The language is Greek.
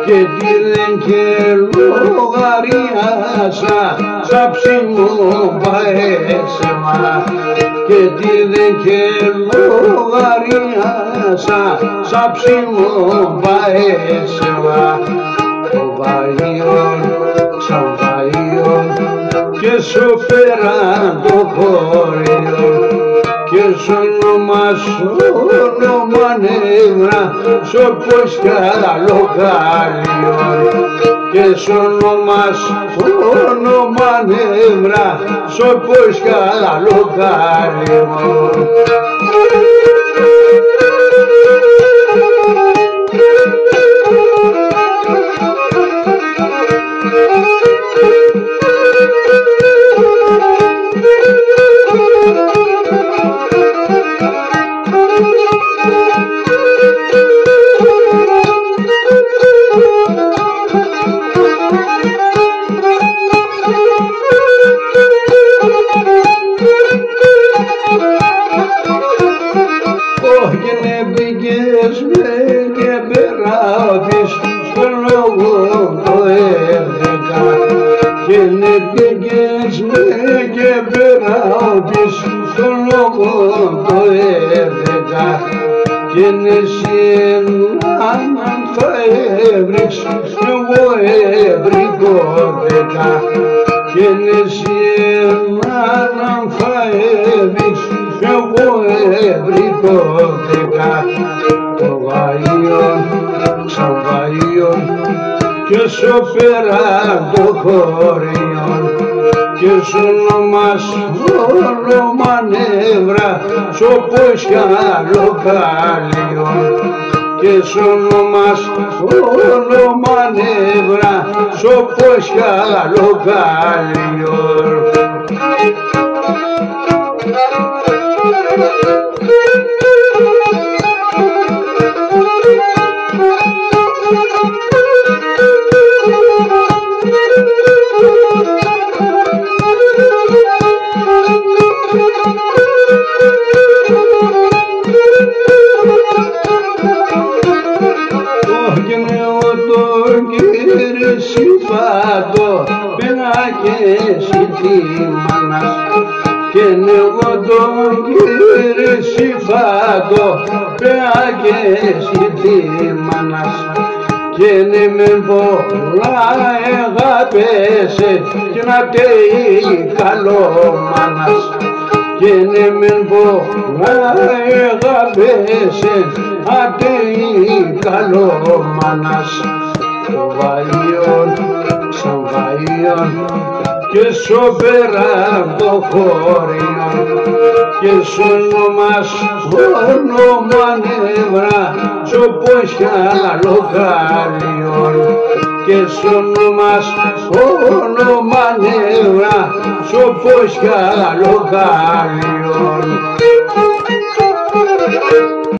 Και δίδεν και λογαριάσα σα ψημού παέσμα και δίδεν και λογαριάσα σα ψημού παέσμα το βαϊόν σαν βαϊόν και σου πέραν το χωριόν και σ' όνομα νεύρα σ' όπως καλό καλλιόν και σ' όνομα νεύρα σ' όπως καλό καλλιόν. Και εσύ έναν θα έβρεις κι εγώ έβρικω δέκα και εσύ έναν θα έβρεις κι εγώ έβρικω δέκα το βαϊόν σαν βαϊόν και σου πέραν το χωριόν και σ' όνομα νεύρα σ' όπως καλό καλλιόν και σ' όνομα νεύρα σ' όπως καλό καλλιόν. Και εγώ τον κύριε συμφάτω πέρα και εσύ τη μάνας και ναι με πολλά αγάπησε και να τέει καλό μάνας και ναι με πολλά αγάπησε να τέει καλό μάνας το βαϊόν σαν βαϊόν και σου πέραν το χωριόν και σ' όνομα νεύρα σ' όπως καλό καλλιόν και σ' όνομα νεύρα σ' όπως καλό καλλιόν.